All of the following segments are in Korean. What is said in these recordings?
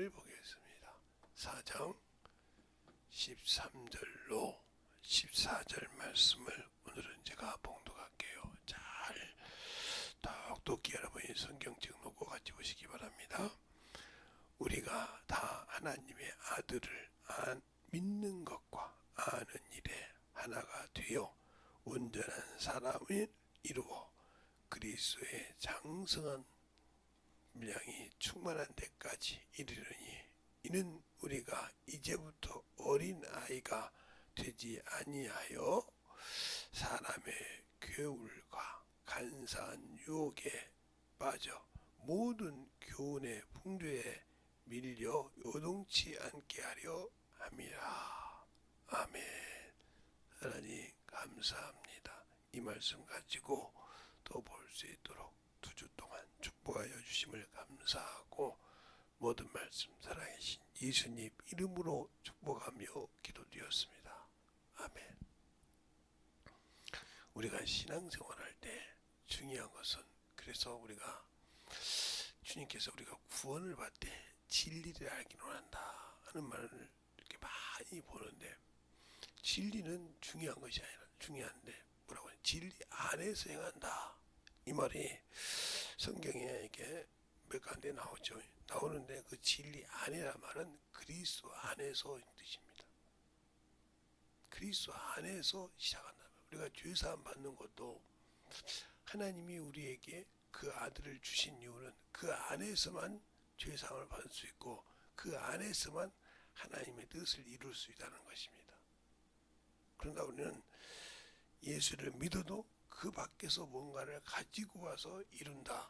말씀을 보겠습니다. 4장 13절로 14절 말씀을 오늘은 제가 봉독할게요. 잘 똑똑히 여러분이 성경책 놓고 같이 보시기 바랍니다. 우리가 다 하나님의 아들을 믿는 것과 아는 일에 하나가 되어 온전한 사람을 이루어 그리스도의 장성한 분량이 충만한 데까지 이르려니 이는 우리가 이제부터 어린 아이가 되지 아니하여 사람의 괴울과 간사한 유혹에 빠져 모든 교훈의 풍조에 밀려 요동치 않게 하려 함이라. 아멘. 하나님 감사합니다. 이 말씀 가지고 또 볼 수 있도록 2주 동안 축복하여 주심을 감사하고 모든 말씀 살아계신 예수님 이름으로 축복하며 기도드렸습니다. 아멘. 우리가 신앙생활할 때 중요한 것은 그래서 우리가 주님께서 우리가 구원을 받을 때 진리를 알기로 한다 하는 말을 이렇게 많이 보는데 진리는 중요한 것이 아니라 중요한데 뭐라고 해요? 진리 안에서 행한다. 이 말이 성경에 이렇게 몇 군데 나오죠. 나오는데 그 진리 안이라는 말은 그리스도 안에서 뜻입니다. 그리스도 안에서 시작한다. 우리가 죄사함 받는 것도 하나님이 우리에게 그 아들을 주신 이유는 그 안에서만 죄사함을 받을 수 있고 그 안에서만 하나님의 뜻을 이룰 수 있다는 것입니다. 그런가 우리는 예수를 믿어도 그 밖에서 뭔가를 가지고 와서 이룬다.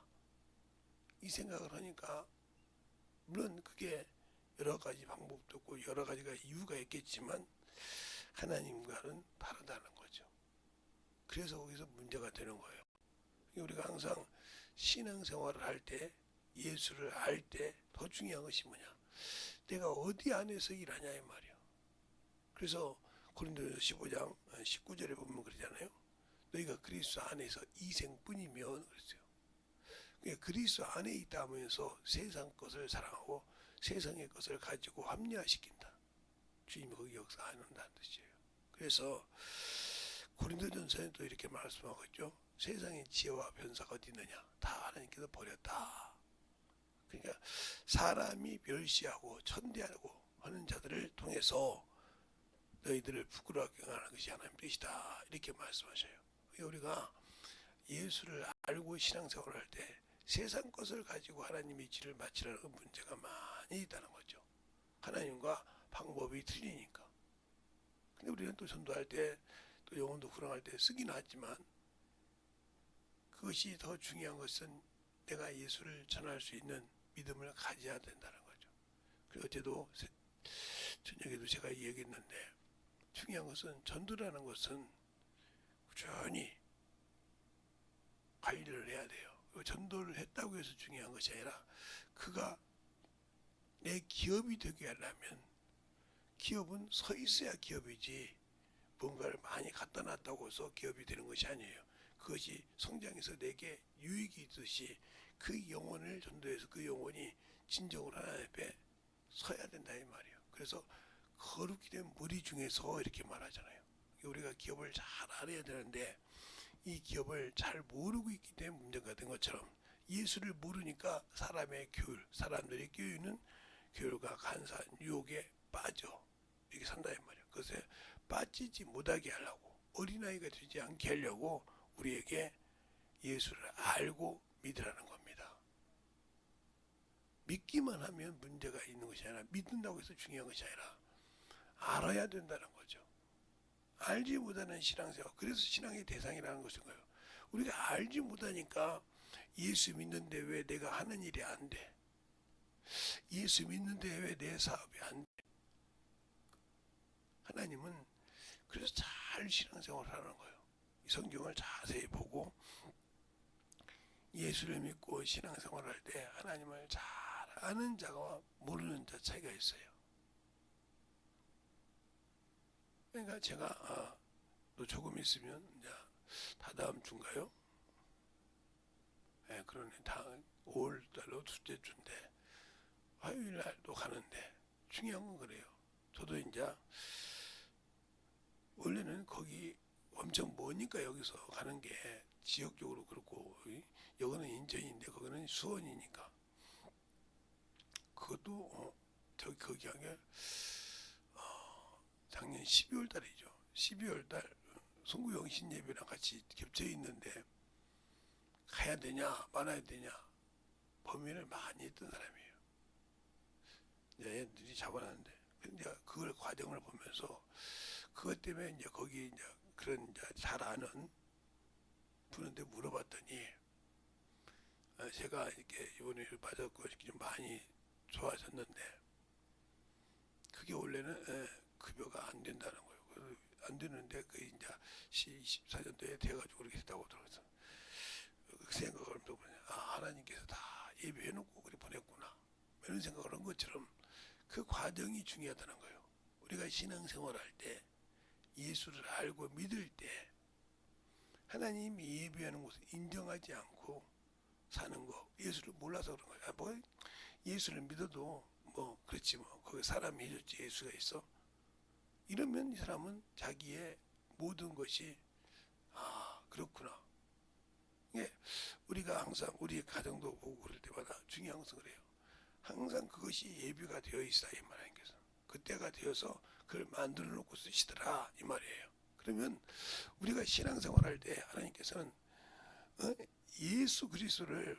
이 생각을 하니까 물론 그게 여러 가지 방법도 있고 여러 가지가 이유가 있겠지만 하나님과는 다르다는 거죠. 그래서 거기서 문제가 되는 거예요. 우리가 항상 신앙생활을 할 때 예수를 알 때 더 중요한 것이 뭐냐? 내가 어디 안에서 일하냐 이 말이야. 그래서 고린도전서 15장 19절에 보면 그러잖아요. 너희가 그리스도 안에서 이생뿐이면 그랬어요. 그러니까 그리스도 안에 있다 하면서 세상 것을 사랑하고 세상의 것을 가지고 합리화시킨다. 주님이 거기 역사한다는 뜻이에요. 그래서 고린도전서에 또 이렇게 말씀하고 있죠. 세상의 지혜와 변사가 어디 있느냐? 다 하나님께서 버렸다. 그러니까 사람이 멸시하고 천대하고 하는 자들을 통해서 너희들을 부끄럽게 하는 것이 하나님의 뜻이다. 이렇게 말씀하셔요. 우리가 예수를 알고 신앙생활을 할 때 세상 것을 가지고 하나님의 지를 마치라는 문제가 많이 있다는 거죠. 하나님과 방법이 틀리니까. 근데 우리는 또 전도할 때 또 영혼도 구원할 때 쓰긴 하지만 그것이 더 중요한 것은 내가 예수를 전할 수 있는 믿음을 가져야 된다는 거죠. 그리고 어제도 저녁에도 제가 얘기했는데 중요한 것은 전도라는 것은 꾸준히 관리를 해야 돼요. 전도를 했다고 해서 중요한 것이 아니라 그가 내 기업이 되게 하려면 기업은 서 있어야 기업이지 뭔가를 많이 갖다 놨다고 해서 기업이 되는 것이 아니에요. 그것이 성장해서 내게 유익이 있듯이 그 영혼을 전도해서 그 영혼이 진정으로 하나님 앞에 서야 된다 이 말이에요. 그래서 거룩히 된 무리 중에서 이렇게 말하잖아요. 우리가 기업을 잘 알아야 되는데 이 기업을 잘 모르고 있기 때문에 문제가 된 것처럼 예수를 모르니까 사람의 교율, 사람들이 끼우는 교율과 간사한 유혹에 빠져 이렇게 산다 이 말이에요. 그것에 빠지지 못하게 하려고 어린아이가 되지 않게 하려고 우리에게 예수를 알고 믿으라는 겁니다. 믿기만 하면 문제가 있는 것이 아니라 믿는다고 해서 중요한 것이 아니라 알아야 된다는 거죠. 알지 못하는 신앙생활, 그래서 신앙의 대상이라는 것인 거예요. 우리가 알지 못하니까 예수 믿는데 왜 내가 하는 일이 안 돼? 예수 믿는데 왜 내 사업이 안 돼? 하나님은 그래서 잘 신앙생활을 하는 거예요. 이 성경을 자세히 보고 예수를 믿고 신앙생활을 할 때 하나님을 잘 아는 자와 모르는 자 차이가 있어요. 그러니까 제가 또 조금 있으면 이제 다다음 주인가요? 네, 그러네. 다 5월달로 둘째 주인데 화요일 날도 가는데 중요한 건 그래요. 저도 이제 원래는 거기 엄청 머니까 여기서 가는 게 지역적으로 그렇고 여기는 인천인데 거기는 수원이니까 그것도 저기 거기 한게 작년 12월 달이죠. 12월 달 송구영신 예배랑 같이 겹쳐 있는데 가야 되냐 말아야 되냐 고민을 많이 했던 사람이에요. 얘들이 잡아놨는데 근데 그걸 과정을 보면서 그것 때문에 이제 거기 이제 그런 이제 잘 아는 분한테 물어봤더니 제가 이렇게 이번에 맞았고 이렇게 좀 많이 좋아졌는데 그게 원래는 급여가 안 된다는 거예요. 안 되는데 그 이제 14년도에 돼가지고 그렇게 됐다고 들어서 그 생각을 하면서 하나님께서 다 예배해놓고 그렇게 보냈구나 이런 생각을 한 것처럼 그 과정이 중요하다는 거예요. 우리가 신앙생활할 때 예수를 알고 믿을 때 하나님이 예배하는 것을 인정하지 않고 사는 거 예수를 몰라서 그런 거야. 뭐 예수를 믿어도 뭐 그렇지 뭐 거기 사람이 해줬지 예수가 있어. 이러면 이 사람은 자기의 모든 것이 그렇구나. 예, 우리가 항상 우리 가정도 보고 그럴 때마다 중요한 것은 그래요. 항상 그것이 예비가 되어 있어야 이 하나님께서 그때가 되어서 그걸 만들어 놓고 쓰시더라 이 말이에요. 그러면 우리가 신앙생활할 때 하나님께서는 예수 그리스도를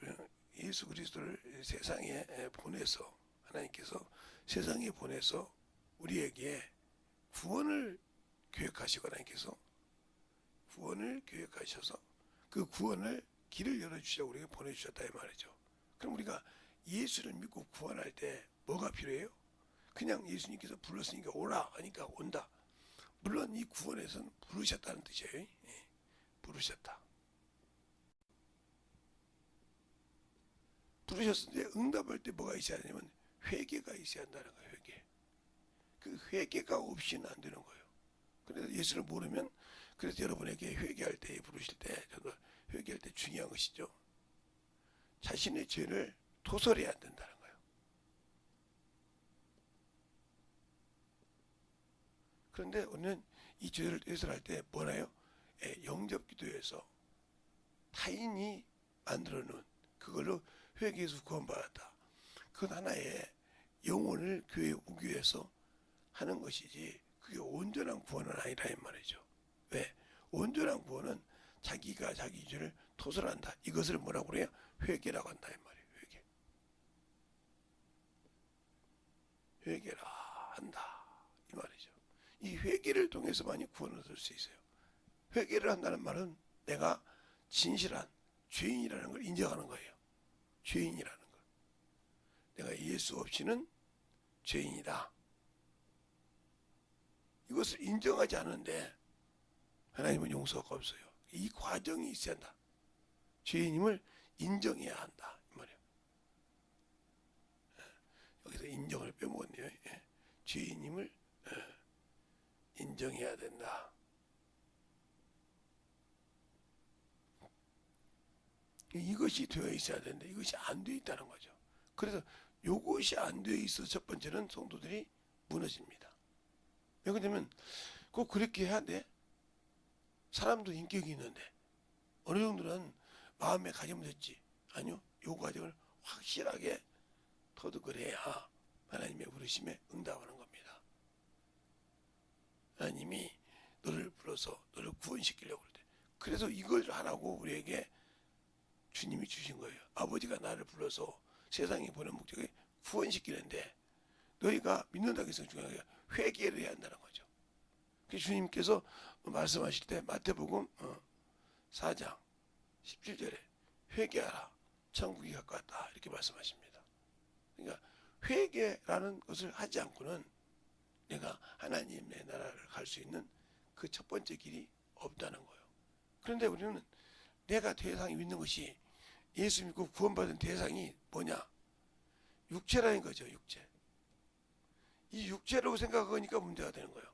세상에 보내서 하나님께서 세상에 보내서 우리에게 구원을 계획하시고 하나님께서 구원을 계획하셔서 그 구원을 길을 열어주시라고 우리에게 보내주셨다 이 말이죠. 그럼 우리가 예수를 믿고 구원할 때 뭐가 필요해요? 그냥 예수님께서 불렀으니까 오라 하니까 온다. 물론 이 구원에서는 부르셨다는 뜻이에요. 부르셨다. 부르셨는데 응답할 때 뭐가 있어야 되냐면 회개가 있어야 한다는 거예요. 회개. 그 회개가 없이는 안 되는 거예요. 그래서 예수를 모르면 그래서 여러분에게 회개할 때 부르실 때 저도 회개할 때 중요한 것이죠. 자신의 죄를 토설해야 안 된다는 거예요. 그런데 우리는 이 죄를 토설할 때 뭐나요? 영접기도에서 타인이 만들어 놓은 그걸로 회개해서 구원받았다. 그건 하나의 영혼을 교회에 오기 위해서 하는 것이지 그게 온전한 구원은 아니라 이 말이죠. 왜? 온전한 구원은 자기가 자기 죄를 토설한다. 이것을 뭐라고 그래요? 회개라고 한다 이 말이에요. 회개라 한다 이 말이죠. 이 회개를 통해서만이 구원을 얻을 수 있어요. 회개를 한다는 말은 내가 진실한 죄인이라는 걸 인정하는 거예요. 죄인이라는 걸. 내가 예수 없이는 죄인이다. 이것을 인정하지 않는데 하나님은 용서가 없어요. 이 과정이 있어야 한다. 죄인임을 인정해야 한다. 이 말이에요. 여기서 인정을 빼먹었네요. 죄인임을 인정해야 된다. 이것이 되어 있어야 되는데 이것이 안 되어 있다는 거죠. 그래서 이것이 안 되어 있어 첫 번째는 성도들이 무너집니다. 왜 그러냐면 꼭 그렇게 해야 돼. 사람도 인격이 있는데 어느 정도는 마음에 가지면 됐지. 아니요. 이 과정을 확실하게 터득을 해야 하나님의 부르심에 응답하는 겁니다. 하나님이 너를 불러서 너를 구원시키려고 그럴 때 그래서 이걸 하라고 우리에게 주님이 주신 거예요. 아버지가 나를 불러서 세상에 보낸 목적이 구원시키는데 너희가 믿는다고 해서 중요한 게 회개를 해야 한다는 거죠. 그래서 주님께서 말씀하실 때 마태복음 4장 17절에 회개하라 천국이 가까웠다 이렇게 말씀하십니다. 그러니까 회개라는 것을 하지 않고는 내가 하나님의 나라를 갈 수 있는 그 첫 번째 길이 없다는 거예요. 그런데 우리는 내가 대상이 있는 것이 예수 믿고 구원받은 대상이 뭐냐? 육체라는 거죠. 육체. 이 육체라고 생각하니까 문제가 되는 거예요.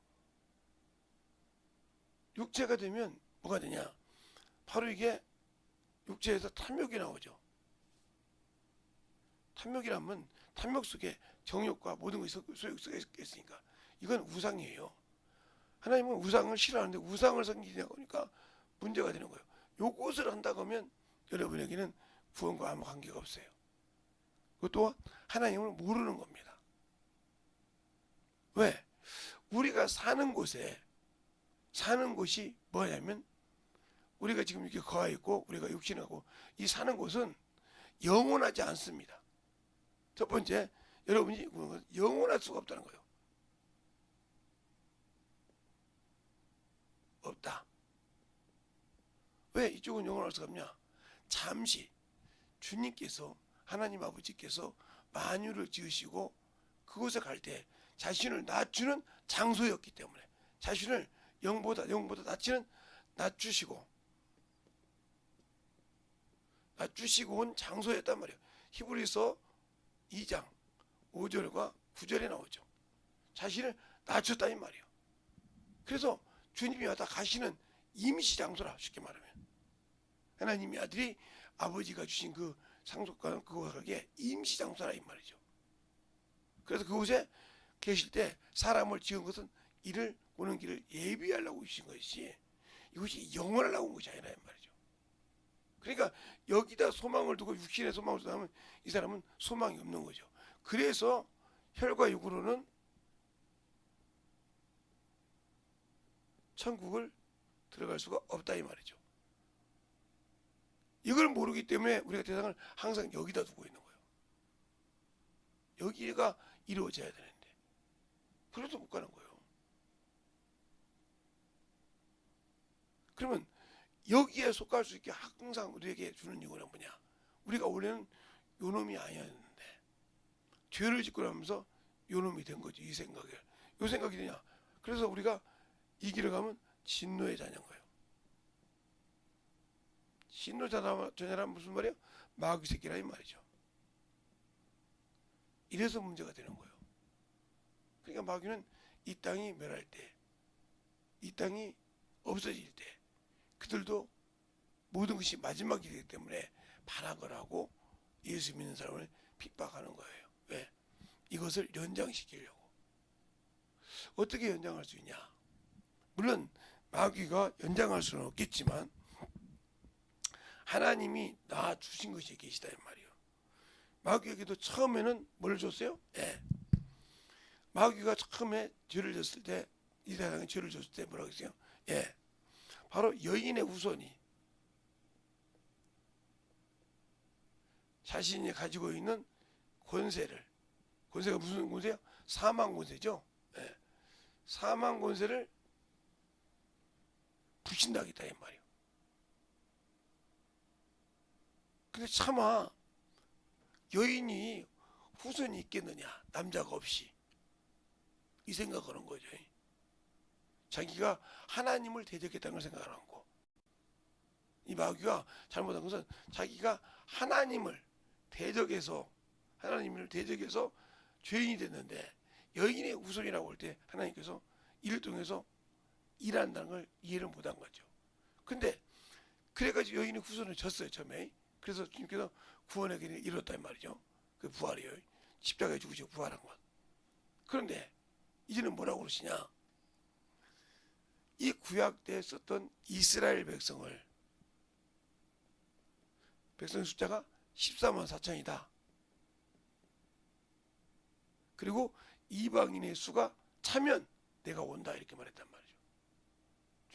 육체가 되면 뭐가 되냐? 바로 이게 육체에서 탐욕이 나오죠. 탐욕이라면 탐욕 속에 정욕과 모든 것이 있으니까 이건 우상이에요. 하나님은 우상을 싫어하는데 우상을 섬기냐고 하니까 문제가 되는 거예요. 요것을 한다고 하면 여러분에게는 구원과 아무 관계가 없어요. 그것도 하나님을 모르는 겁니다. 왜? 우리가 사는 곳이 뭐냐면 우리가 지금 이렇게 거하 있고 우리가 육신하고 이 사는 곳은 영원하지 않습니다. 첫 번째, 여러분이 영원할 수가 없다는 거예요. 없다. 왜 이쪽은 영원할 수가 없냐? 잠시 주님께서 하나님 아버지께서 만유를 지으시고 그곳에 갈 때 자신을 낮추는 장소였기 때문에 자신을 영보다 낮추시고 온 장소였단 말이에요. 히브리서 2장 5절과 9절에 나오죠. 자신을 낮췄다 이 말이에요. 그래서 주님이 와다 가시는 임시 장소라, 쉽게 말하면 하나님의 아들이 아버지가 주신 그 상속과 그거하게 임시 장소라 이 말이죠. 그래서 그곳에 계실 때 사람을 지은 것은 이를 오는 길을 예비하려고 주신 것이지 이것이 영원하려고 온 것이 아니라 이 말이죠. 그러니까 여기다 소망을 두고 육신의 소망을 두면 이 사람은 소망이 없는 거죠. 그래서 혈과 육으로는 천국을 들어갈 수가 없다 이 말이죠. 이걸 모르기 때문에 우리가 대상을 항상 여기다 두고 있는 거예요. 여기가 이루어져야 되는데 그래도 못 가는 거예요. 그러면 여기에 속할 수 있게 항상 우리에게 주는 이유는 뭐냐? 우리가 원래는 요놈이 아니었는데 죄를 짓고 나면서 요놈이 된 거죠. 이 생각이 되냐? 그래서 우리가 이 길을 가면 진노의 자녀인 거예요. 진노 자녀란 무슨 말이에요? 마귀 새끼라 이 말이죠. 이래서 문제가 되는 거예요. 그러니까 마귀는 이 땅이 멸할 때, 이 땅이 없어질 때 그들도 모든 것이 마지막이 되기 때문에 반항을 하고 예수 믿는 사람을 핍박하는 거예요. 왜? 이것을 연장시키려고. 어떻게 연장할 수 있냐? 물론 마귀가 연장할 수는 없겠지만 하나님이 나 주신 것이 계시다 이 말이에요. 마귀에게도 처음에는 뭘 줬어요? 예. 마귀가 처음에 죄를 졌을 때, 이 세상에 죄를 졌을 때 뭐라고 했어요? 예. 바로 여인의 후손이 자신이 가지고 있는 권세가 무슨 권세요? 사망 권세죠. 예. 사망 권세를 부신다겠다 이 말이에요. 근데 차마 여인이 후손이 있겠느냐? 남자가 없이. 이 생각하는 거죠. 자기가 하나님을 대적했다는 걸 생각을 하고 이 마귀가 잘못한 것은 자기가 하나님을 대적해서 죄인이 됐는데 여인의 후손이라고 할 때 하나님께서 이를 통해서 일한다는 걸 이해를 못한 거죠. 근데 그래가지고 여인의 후손을 졌어요 처음에. 그래서 주님께서 구원의 길을 이뤘단 말이죠. 그 부활이에요. 십자가에 죽으시고 부활한 것. 그런데 이제는 뭐라고 그러시냐? 이 구약 때 썼던 이스라엘 백성 숫자가 14만 4천이다. 그리고 이방인의 수가 차면 내가 온다 이렇게 말했단 말이죠.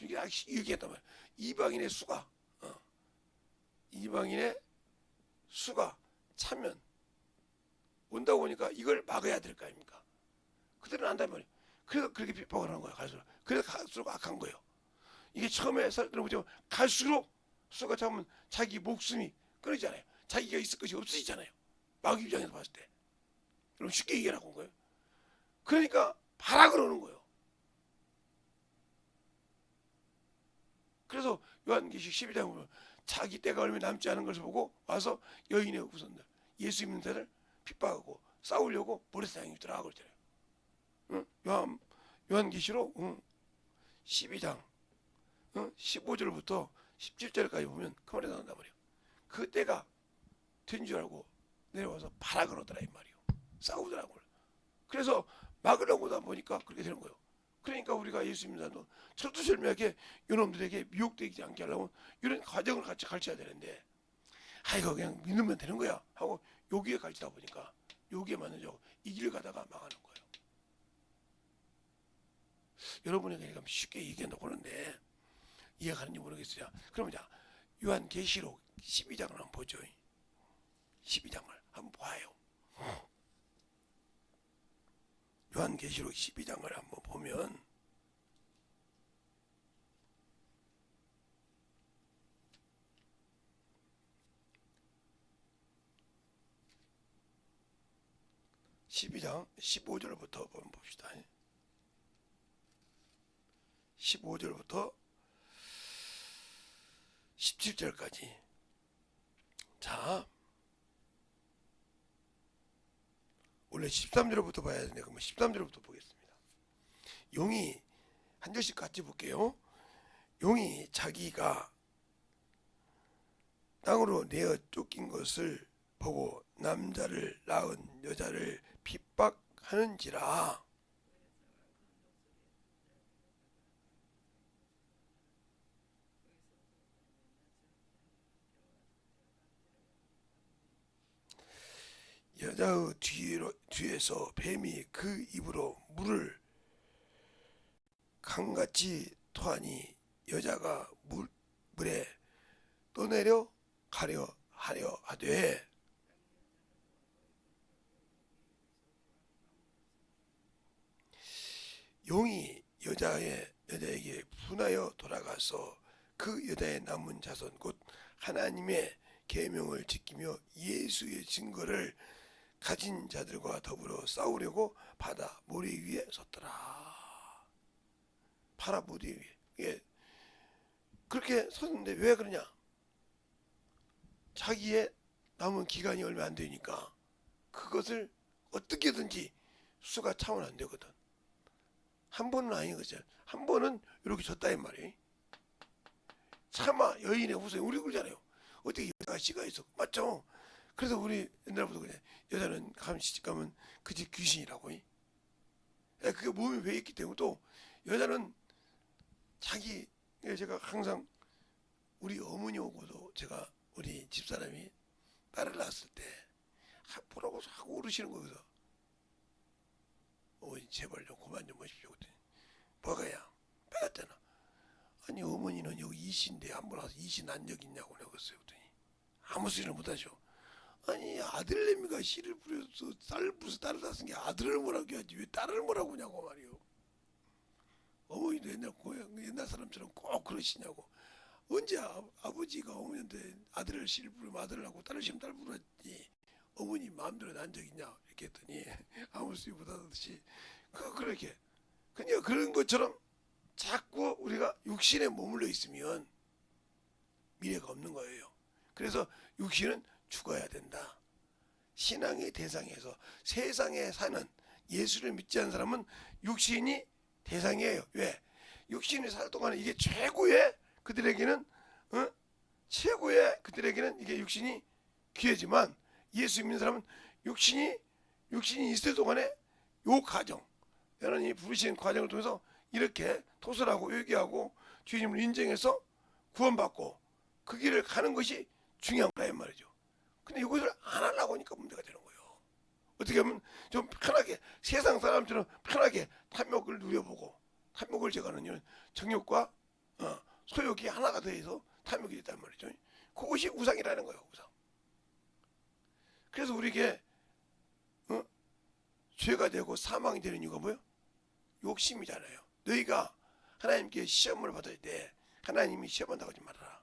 이게 얘기했단 말이에요. 이방인의 수가 차면 온다고 보니까 이걸 막아야 될 거 아닙니까? 그들은 안단 말이에요. 그래서 그렇게 핍박을 하는 거예요. 그래서 갈수록 악한 거예요. 이게 처음에 들어보죠. 갈수록 수가 차면 자기 목숨이 끊어지잖아요. 자기가 있을 것이 없어지잖아요. 마귀 입장에서 봤을 때. 그럼 쉽게 얘기하라고 한 거예요. 그러니까 발악을 하는 거예요. 그래서 요한계시록 12장에 보면 자기 때가 얼마 남지 않은 것을 보고 와서 여인의 후손들 예수 믿는 자를 핍박하고 싸우려고 모래사장에 들어가고 있잖아요. 응? 요한계시록 12장 15절부터 17절까지 보면 그 말이 나온단 말이에요. 그 때가 된 줄 알고 내려와서 파라 그러더라 이 말이요. 싸우더라고요. 그래서 막으려고 하다 보니까 그렇게 되는 거예요. 그러니까 우리가 예수 믿는 사람도 철두철미하게 이놈들에게 미혹되지 않게 하려면 이런 과정을 같이 가르쳐야 되는데, 이거 그냥 믿으면 되는 거야 하고 여기에 가르치다 보니까 여기에 맞는 이 길을 가다가 망하는 거예요. 여러분이 그러니까 쉽게 얘기한다고 하는데 이해가는지 모르겠어요. 그러면 자, 요한계시록 12장을 한번 보죠. 12장을 한번 봐요. 요한계시록 12장을 한번 보면 (12장) 15절부터 한번 봅시다. 15절부터 17절까지. 자, 원래 13절부터 봐야 되는데 그러면 13절부터 보겠습니다. 용이 한 절씩 같이 볼게요. 용이 자기가 땅으로 내어 쫓긴 것을 보고 남자를 낳은 여자를 핍박하는지라. 여자의 뒤에서 뱀이 그 입으로 물을 강같이 토하니 여자가 물에 떠내려 가려 하려 하되 용이 여자에게 분하여 돌아가서 그 여자의 남은 자손 곧 하나님의 계명을 지키며 예수의 증거를 가진 자들과 더불어 싸우려고 바다 모래 위에 섰더라. 바다 모래 위에. 예. 그렇게 섰는데 왜 그러냐? 자기의 남은 기간이 얼마 안 되니까 그것을 어떻게든지 수가 참으면 안 되거든. 한 번은 아니거든. 한 번은 이렇게 졌다 이 말이에요. 차마 여인의 후손 우리 그러잖아요. 어떻게 여자가 씨가 있어? 맞죠? 그래서 우리 옛날부터 그래. 여자는 가면 시집가면 그 집 귀신이라고. 그게 몸에 배있기 때문에 또 여자는 자기 제가 항상 우리 어머니 오고도 제가 우리 집사람이 딸을 낳았을 때 보라고 자꾸 울으시는 거거든. 어머니 제발 좀 그만 좀 하십시오. 뭐가야? 빼갔잖아. 아니 어머니는 여기 이신데 한번 와서 이신 난 적 있냐고 내가 그랬어요. 아무 소리를 못하죠. 아니 아들내미가 씨를 부려서 딸을 낳았은 게 아들을 뭐라고 해야지 왜 딸을 뭐라고 하냐고 말이요. 어머니도 옛날 사람처럼 꼭 그러시냐고. 언제 아버지가 어머니한테 아들을 씨를 부르면 아들을 낳고 딸을 씨면 딸 부르지 어머니 마음대로 난 적 있냐 이렇게 했더니 아무 소리 못하듯이 그렇게 그냥 그런 것처럼 자꾸 우리가 육신에 머물러 있으면 미래가 없는 거예요. 그래서 육신은 죽어야 된다. 신앙의 대상에서 세상에 사는 예수를 믿지 않는 사람은 육신이 대상이에요. 왜? 육신이 살 동안에 이게 최고의 그들에게는 그들에게는 이게 육신이 귀하지만 예수 믿는 사람은 육신이 있을 동안에 요 과정 하나님이 부르신 과정을 통해서 이렇게 토설하고 회개하고 주님을 인정해서 구원받고 그 길을 가는 것이 중요한 거야 말이죠. 근데 이것을 안 하려고 하니까 문제가 되는 거예요. 어떻게 하면 좀 편하게 세상 사람처럼 편하게 탐욕을 누려보고 탐욕을 제거하는 정욕과 소욕이 하나가 더해서 탐욕이 됐단 말이죠. 그것이 우상이라는 거예요. 우상. 그래서 우리에게 죄가 되고 사망이 되는 이유가 뭐예요? 욕심이잖아요. 너희가 하나님께 시험을 받을 때 하나님이 시험한다고 하지 말아라.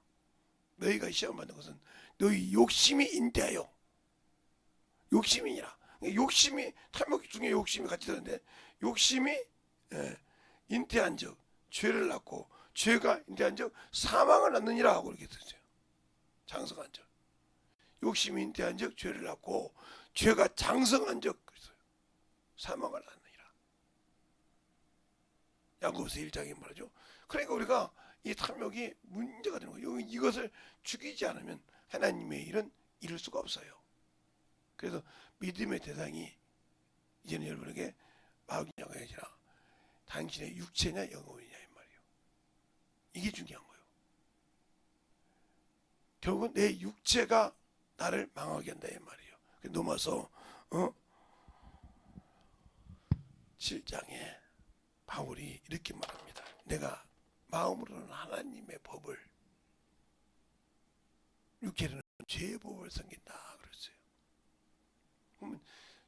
너희가 시험 받는 것은 너희 욕심이 인대하여 욕심이니라. 욕심이 탐욕 중에 욕심이 같이 드는데 욕심이 인태한 적 죄를 낳고 죄가 인태한 적 사망을 낳느니라 하고 이렇게 됐어요. 장성한 적 욕심이 인태한 적 죄를 낳고 죄가 장성한 적 그랬어요. 사망을 낳느니라. 야고보서 1장에 말하죠. 그러니까 우리가 이 탐욕이 문제가 되는 거예요. 이것을 죽이지 않으면 하나님의 일은 이룰 수가 없어요. 그래서 믿음의 대상이 이제는 여러분에게 마귀냐가 아니라 당신의 육체냐 영혼이냐 이 말이에요. 이게 중요한 거예요. 결국은 내 육체가 나를 망하게 한다 이 말이에요. 넘어서 7장에 바울이 이렇게 말합니다. 내가 마음으로는 하나님의 법을, 육체로는 죄의 법을 섬긴다 그랬어요. 그러면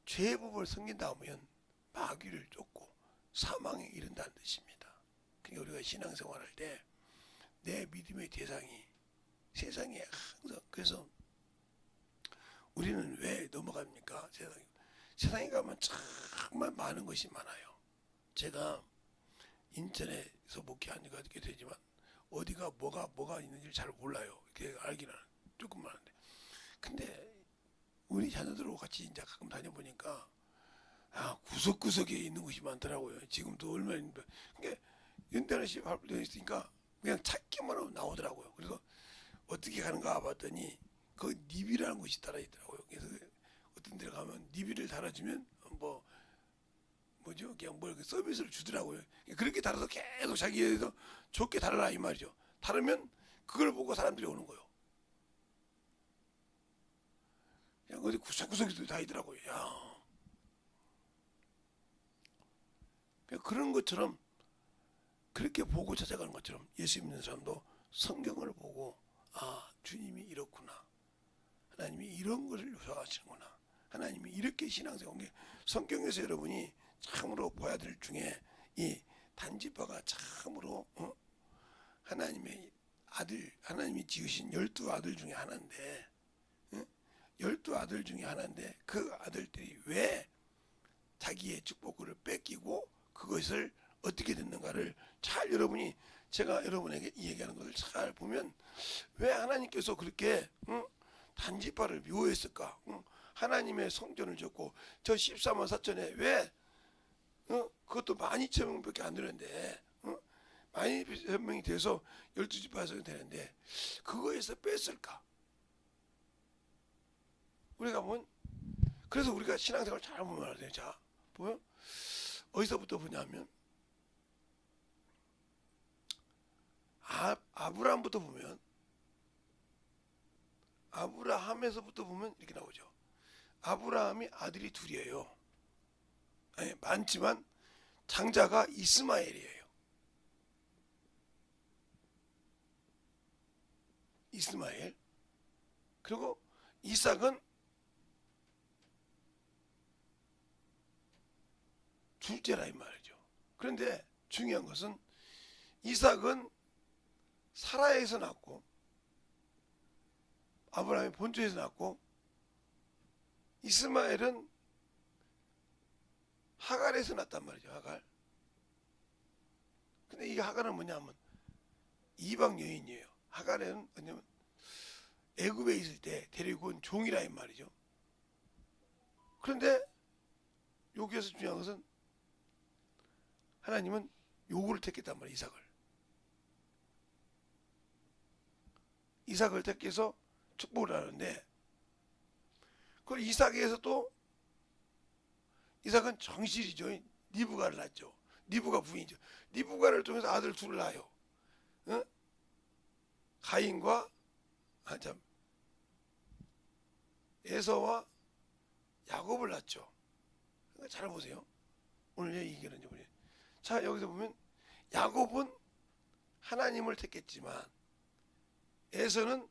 죄의 법을 섬긴다 하면 마귀를 쫓고 사망에 이른다는 뜻입니다. 그러니까 우리가 신앙생활할 때 내 믿음의 대상이 세상에 항상, 그래서 우리는 왜 넘어갑니까? 세상에 가면 정말 많은 것이 많아요. 제가 인천에서 목회한 지가 꽤 되지만 어디가 뭐가 있는지 잘 몰라요. 이렇게 알기는 조금 많은데, 근데 우리 자녀들하고 같이 이제 가끔 다녀보니까 구석구석에 있는 것이 많더라고요. 지금도 얼마나 있는데, 그게 인터넷이 발표되어 있으니까 그냥 찾기만 하면 나오더라고요. 그래서 어떻게 가는가 봤더니 거기 니비라는 곳이 따라 있더라고요. 그래서 어떤 데 가면 니비를 달아주면 뭐죠? 그냥 뭐 서비스를 주더라고요. 그렇게 달아서 계속 자기에서 좋게 달아라 이 말이죠. 달으면 그걸 보고 사람들이 오는 거예요. 그냥 어디 구석구석에도 다 있더라고요. 야. 그런 것처럼, 그렇게 보고 찾아가는 것처럼 예수 믿는 사람도 성경을 보고 주님이 이렇구나, 하나님이 이런 것을 요구하시는구나, 하나님이 이렇게 신앙생활, 성경에서 여러분이 참으로 봐야 될 중에 이 단지파가 참으로 하나님의 아들, 하나님이 지으신 12아들 중에 하나인데, 12아들 중에 하나인데 그 아들들이 왜 자기의 축복을 뺏기고 그것을 어떻게 됐는가를 잘 여러분이, 제가 여러분에게 이 얘기하는 것을 잘 보면 왜 하나님께서 그렇게 단지파를 묘했을까? 하나님의 성전을 졌고 저 14만 4천에 왜 그것도 12,000명밖에 안 되는데 12,000명이 돼서 12지파가 되는데 그거에서 뺐을까? 우리가 그래서 우리가 신앙생활 잘 보면 알아요. 자, 보여? 어디서부터 보냐면 아브라함부터 보면, 아브라함에서부터 보면 이렇게 나오죠. 아브라함이 아들이 둘이에요. 아니, 많지만 장자가 이스마엘이에요. 이스마엘. 그리고 이삭은 둘째라 이 말이죠. 그런데 중요한 것은 이삭은 사라에서 낳고, 아브라함의 본토에서 낳고, 이스마엘은 하갈에서 낳았단 말이죠. 하갈. 근데 이 하갈은 뭐냐면 이방 여인이에요. 하갈은 뭐냐면 애굽에 있을 때 데리고 온 종이라 이 말이죠. 그런데 여기에서 중요한 것은 하나님은 요구를 택했단 말이에요. 이삭을 택해서 축복을 하는데, 그 이삭에서 또 이삭은 정실이죠. 리브가를 낳죠. 리브가 부인이죠. 리브가를 통해서 아들 둘을 낳아요. 가인과 에서와 야곱을 낳죠. 잘 보세요. 오늘 왜 얘기하는지 보세요. 자, 여기서 보면 야곱은 하나님을 택했지만 에서는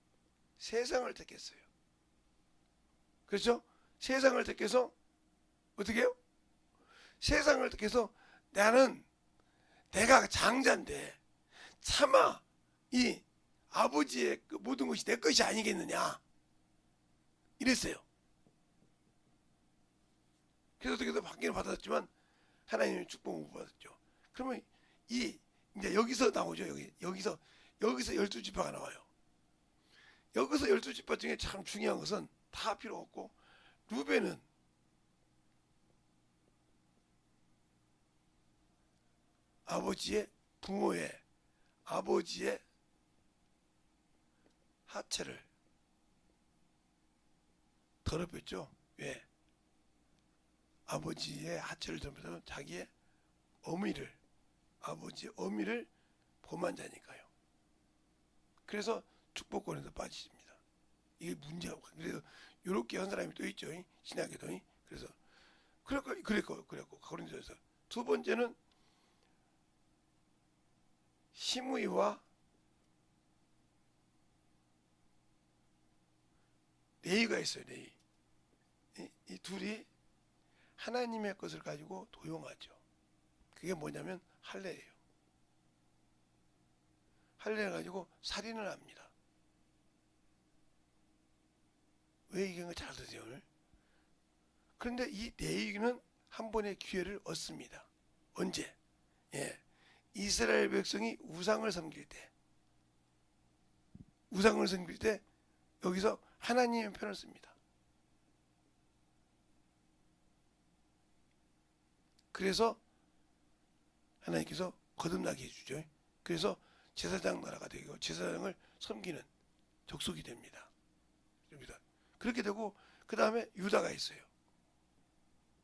세상을 택했어요. 그렇죠? 세상을 택해서 어떻게 해요? 세상을 택해서 내가 장자인데 차마 이 아버지의 그 모든 것이 내 것이 아니겠느냐 이랬어요. 그래서 어떻게든 받기는 받았지만 하나님의 축복을 못 받았죠. 그러면 이제 여기서 나오죠. 여기서 12지파가 나와요. 여기서 12지파 중에 참 중요한 것은 다 필요 없고, 루벤은 부모의 아버지의 하체를 더럽혔죠. 왜? 아버지의 하체를 들면서 자기의 어미를, 아버지의 어미를 범한 자니까요. 그래서 축복권에서 빠지십니다. 이게 문제가. 그래서 이렇게 한 사람이 또 있죠. 신약에도. 그래서 그랬고 고린도에서 두 번째는 시므이와 네이가 있어요. 네이. 이 둘이 하나님의 것을 가지고 도용하죠. 그게 뭐냐면 할례예요. 할례를 가지고 살인을 합니다. 왜 이게 잘 드세요 오늘? 그런데 이 네이는 한 번의 기회를 얻습니다. 언제? 예, 이스라엘 백성이 우상을 섬길 때 여기서 하나님의 편을 씁니다. 그래서 하나님께서 거듭나게 해주죠. 그래서 제사장 나라가 되고 제사장을 섬기는 족속이 됩니다. 그렇게 되고 그 다음에 유다가 있어요.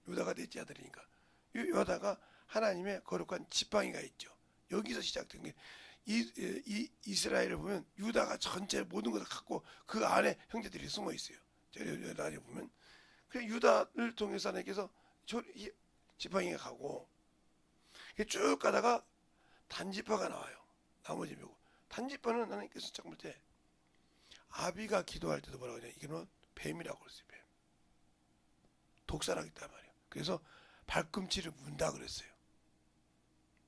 유다가 넷째 아들이니까 유다가 하나님의 거룩한 지팡이가 있죠. 여기서 시작된 게 이스라엘을 보면 유다가 전체 모든 것을 갖고 그 안에 형제들이 숨어 있어요. 유다 안에 보면 그 유다를 통해서 하나님께서 지팡이가 가고 쭉 가다가 단지파가 나와요. 나머지 묘고 단지파는 하나님께서 참 볼 때 아비가 기도할 때도 뭐라고 하냐, 이거는 뱀이라고 그랬어요. 뱀. 독살하기 때문에 말이에요. 그래서 발꿈치를 문다 그랬어요.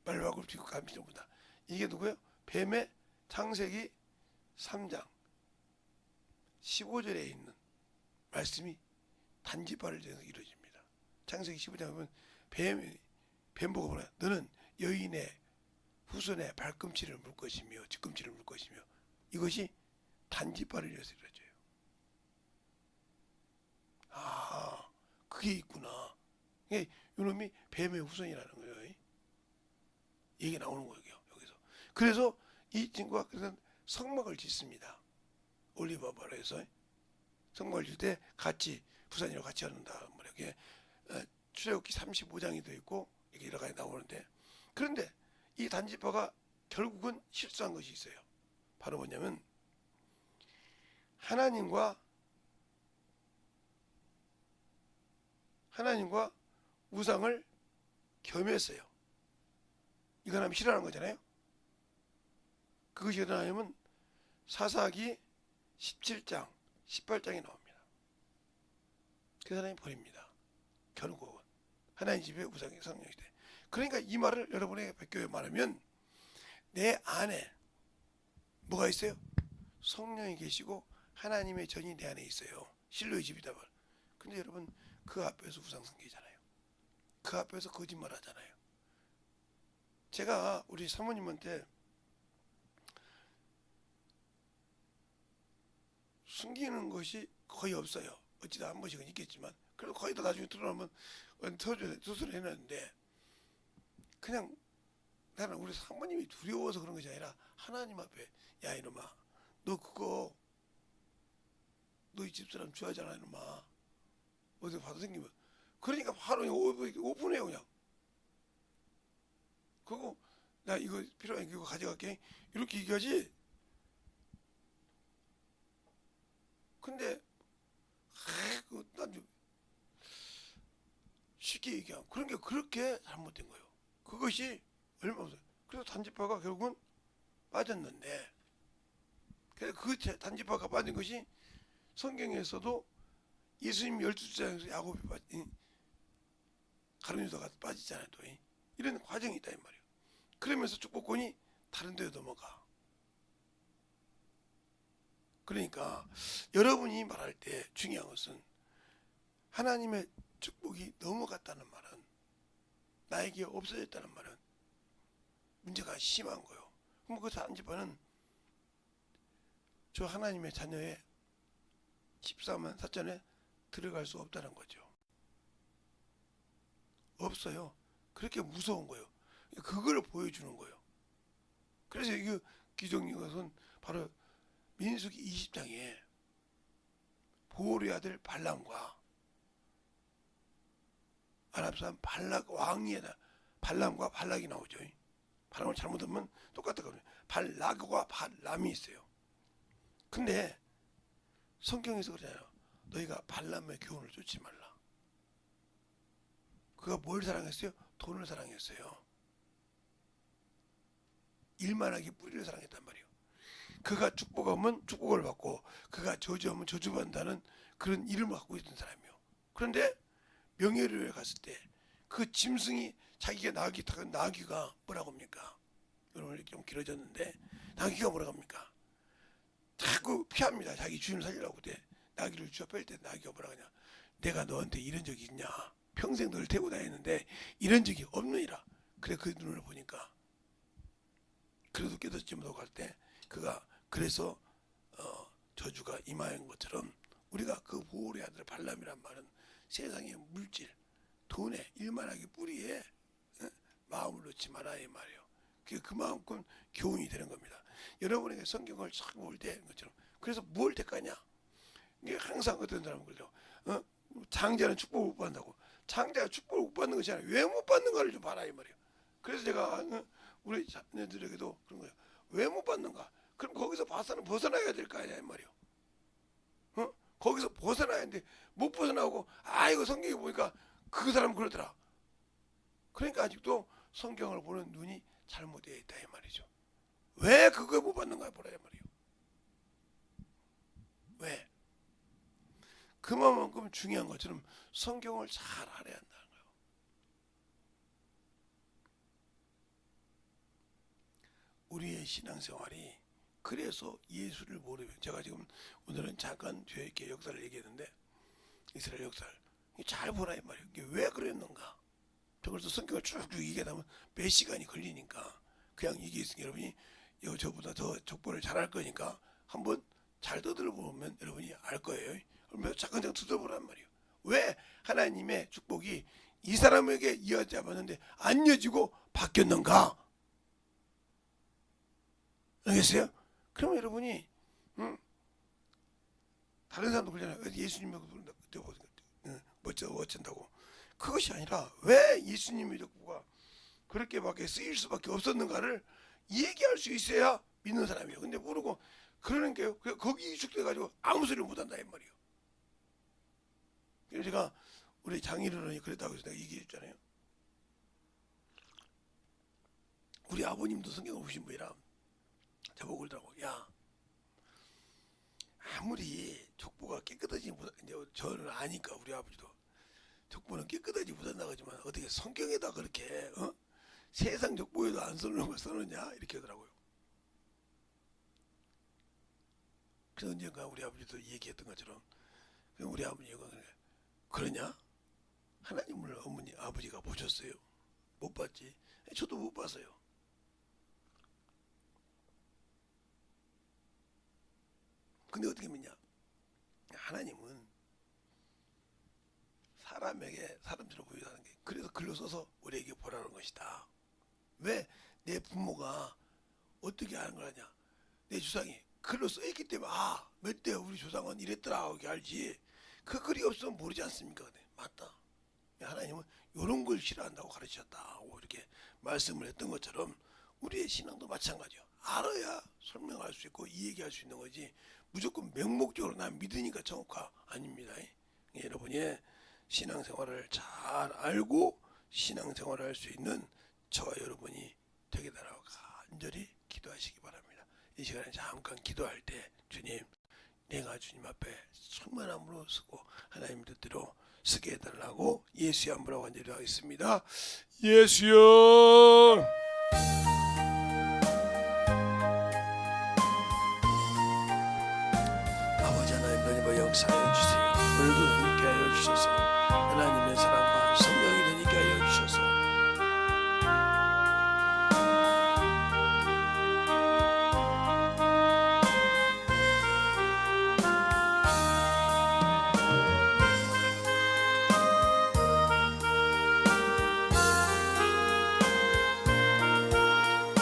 말발꿈 쥐고 발꿈치를 문다. 이게 누구예요? 뱀의 창세기 3장 15절에 있는 말씀이 단지파를 통해서 이루어집니다. 창세기 15장에 보면 뱀 보고 뭐라, 너는 여인의 후손의 발꿈치를 물 것이며 뒤꿈치를 물 것이며, 이것이 단지파를 위해서 이루어져요. 아, 그게 있구나. 이놈이 뱀의 후손이라는 거예요. 얘기 나오는 거예요, 여기서. 그래서 이 친구가 그래서 성막을 짓습니다. 올리버바에서 성막을 짓을 때 같이 부산이랑 같이 하는다. 이렇게 출애굽기 35장이 돼 있고 이렇게 여러 가지 나오는데, 그런데 이 단지파가 결국은 실수한 것이 있어요. 바로 뭐냐면 하나님과 우상을 겸했어요. 이건 하면 싫어하는 거잖아요. 그것이 어디냐면 사사기 17장 18장에 나옵니다. 그 사람이 버립니다. 결국은 하나님 집에 우상이 성령이 돼. 그러니까 이 말을 여러분에게 교회 말하면 내 안에 뭐가 있어요? 성령이 계시고 하나님의 전이 내 안에 있어요. 실로의 집이다 말. 근데 여러분 그 앞에서 우상 섬기잖아요. 그 앞에서 거짓말 하잖아요. 제가 우리 사모님한테 숨기는 것이 거의 없어요. 어찌다 한 번씩은 있겠지만, 그래도 거의 다 나중에 드러나면 수술을 해놨는데, 그냥 나는 우리 사모님이 두려워서 그런 것이 아니라 하나님 앞에, 야 이놈아, 너 그거 너희 집사람 좋아하잖아 이놈아, 어디 봐도 생기면, 그러니까 바로 오픈해요. 그냥 그거 나 이거 필요해, 이거 가져갈게, 이렇게 얘기하지. 근데 난 쉽게 얘기하면 그런 게 그렇게 잘못된 거예요. 그것이 얼마 없어요. 그래서 단지파가 결국은 빠졌는데, 그래서 그 단지파가 빠진 것이 성경에서도 예수님 12제자에서 야곱이 가룟 유다가 빠지잖아요. 또 이런 과정이 있다 이 말이에요. 그러면서 축복권이 다른 데로 넘어가. 그러니까 여러분이 말할 때 중요한 것은 하나님의 축복이 넘어갔다는 말은, 나에게 없어졌다는 말은 문제가 심한 거예요. 그럼 그 단지파는 저 하나님의 자녀의 14만 사전에 들어갈 수 없다는 거죠. 없어요. 그렇게 무서운 거예요. 그걸 보여주는 거예요. 그래서 이 기적인 것은 바로 민수기 20장에 보올의 아들 발람과 아랍 사람 발락 왕이에다. 발람과 발락이 나오죠. 발람을 잘못하면 똑같거든요. 발락과 발람이 있어요. 근데 성경에서 그러잖아요. 너희가 발람의 교훈을 쫓지 말라. 그가 뭘 사랑했어요? 돈을 사랑했어요. 일만 하기 뿌리를 사랑했단 말이에요. 그가 축복하면 축복을 받고 그가 저주하면 저주받는다는 그런 이름을 갖고 있던 사람이에요. 그런데 명예를 갔을 때 그 짐승이 자기가 나귀가 뭐라고 합니까? 여러분 좀 길어졌는데 나귀가 뭐라고 합니까? 자꾸 피합니다. 자기 주인을 살리려고 때 나귀를 쥐어 뺄 때 나귀가 뭐라고 하냐? 내가 너한테 이런 적이 있냐? 평생 너를 태우고 다녔는데 이런 적이 없느니라. 그래 그 눈을 보니까 그래도 깨닫지 못하고 갈 때 그가 그래서 저주가 임하는 것처럼 우리가 그 보홀의 아들 발람이란 말은 세상의 물질, 돈에 일만하게 뿌리에 마음을 놓지 마라 이 말이에요. 그게 그만큼 교훈이 되는 겁니다. 여러분에게 성경을 쫙 볼 때 것처럼 그래서 뭘 택하냐? 이게 항상 어떤 사람은 그러죠. 장자는 축복을 못 받는다고. 장자가 축복을 못 받는 것이 아니라 왜 못 받는가를 좀 봐라 이 말이에요. 그래서 제가 우리 자녀들에게도 그런 거예요. 왜 못 받는가? 그럼 거기서 벗어나야 될 거 아니야 이 말이에요. 거기서 벗어나야 하는데 못 벗어나고 이거 성경에 보니까 그 사람은 그러더라. 그러니까 아직도 성경을 보는 눈이 잘못되어 있다 이 말이죠. 왜 그거 못 받는가 보라 이 말이에요. 왜? 그만큼 중요한 것처럼 성경을 잘 알아야 한다는 거예요. 우리의 신앙생활이 그래서 예수를 모르면 제가 지금 오늘은 잠깐 뒤에 이렇게 역사를 얘기했는데 이스라엘 역사를 잘 보라 이 말이에요. 이게 왜 그랬는가? 그래서 성경을 쭉쭉 얘기하면 몇 시간이 걸리니까 그냥 얘기했으니 여러분이 저보다 더 족보를 잘 할 거니까 한번 잘 떠들어보면 여러분이 알 거예요. 그러면 잠깐 떠들어보란 말이에요. 왜 하나님의 축복이 이 사람에게 이어지 않았는데 안 이어지고 바뀌었는가? 알겠어요? 그러면 여러분이 다른 사람도 그러잖아요. 예수님하고 어쩐다고. 그것이 아니라 왜 예수님의 족보가 그렇게밖에 쓰일 수밖에 없었는가를 얘기할 수 있어야 믿는 사람이에요. 근데 모르고 그러는 게요. 거기 익숙돼가지고 아무 소리를 못한다 이 말이에요. 그래서 제가 우리 장인어른이 그랬다고 해서 내가 얘기했잖아요. 우리 아버님도 성경을 보신 분이라 저보고 그러더라고. 야, 아무리 족보가 깨끗하지 못, 이제 저는 아니까 우리 아버지도 족보는 깨끗하지 못한다고 하지만 어떻게 성경에다 그렇게 세상 족보에도 안 써놓은 걸 써놓냐 이렇게 하더라고요. 그래서 언젠가 우리 아버지도 얘기했던 것처럼 우리 아버지가 그러냐? 하나님을 어머니 아버지가 보셨어요? 못 봤지? 저도 못 봤어요. 근데 어떻게 믿냐? 하나님은 사람에게 사람처럼 보여주는 게 그래서 글로 써서 우리에게 보라는 것이다. 왜? 내 부모가 어떻게 하는 걸 하냐? 내 조상이 글로 써있기 때문에 몇 대 우리 조상은 이랬더라 하고 알지. 그 글이 없으면 모르지 않습니까? 맞다. 하나님은 이런 걸 싫어한다고 가르치셨다고 이렇게 말씀을 했던 것처럼 우리의 신앙도 마찬가지요. 알아야 설명할 수 있고 이 얘기할 수 있는 거지 무조건 맹목적으로 난 믿으니까 정확하 아닙니다. 여러분이 신앙생활을 잘 알고 신앙생활을 할 수 있는 저와 여러분이 되게 달라고 간절히 기도하시기 바랍니다. 이 시간에 잠깐 기도할 때 주님, 내가 주님 앞에 충만함으로 쓰고 하나님 뜻대로 쓰게 해달라고 예수의 이름으로 간절히 하겠습니다. 예수여. 아버지 하나님, 너희가 역사해 주세요. 오늘도 함께 하여 주셔서 하나님의 사랑과 성령이 되게 하여 주셔서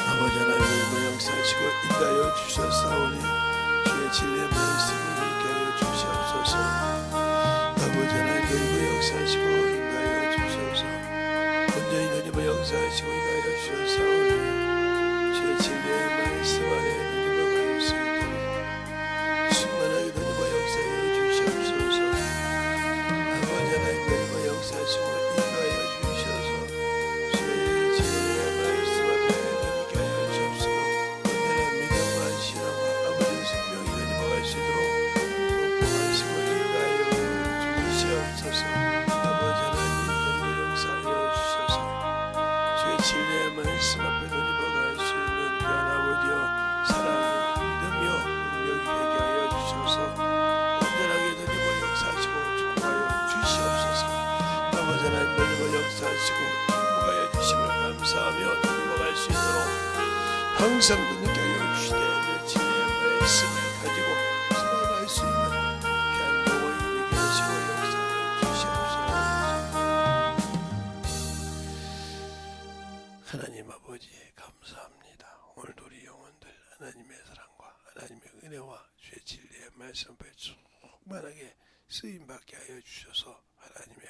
아버지 하나님, 역사하시고 인도하여 주셨사오니 주의 진리의 말씀을 함께 하여 주시옵소서. 아버지 하나님, 역사하시고 인도하여 주시옵소서. 역사하시고 인하여 주셨사오니 주의 진리의 말씀 안에 누리고 갈 수 있도록 충만하게 누리고 역사하여 주시옵소서. 아버지 하나님 누리고 역사하시고 인하여 주셔서 주의 진리의 말씀 앞에 누리게 하여 주옵소서. 언제나 믿음과 신앙과 아버지의 생명이 누리고 갈 수 있도록 복복하시고 인하여 주시옵소서. 아버지 하나님 누리고 역사하여 주셔서 주의 진리의 말씀 앞에 누리고 갈 수 있는 귀한 아버지여 사랑이 믿으며 능력이 되게 하여 주셔서 온전하게 누리고 역사하시고 축복하여 주시옵소서. 아버지 하나님 누리고 역사하시고 축복하여 주심을 감사하며 누리고 갈 수 있도록 항상 누리게 하여 주시되 내 진리의 말씀을 가지고 살아갈 수 있는 귀한 영혼이 되게 하시고 역사하여 주시옵소서. 하나님 아버지 감사합니다. 오늘도 우리 영혼들 하나님의 사랑과 하나님의 은혜와 주의 진리의 말씀 앞에 충만하게 쓰임받게 하여 주셔서 하나님의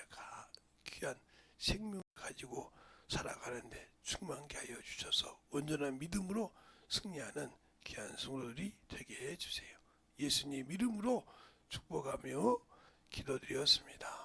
귀한 생명을 가지고 살아가는데 충만케 하여 주셔서 온전한 믿음으로 승리하는 귀한 성도들이 되게 해주세요. 예수님 이름으로 축복하며 기도드렸습니다.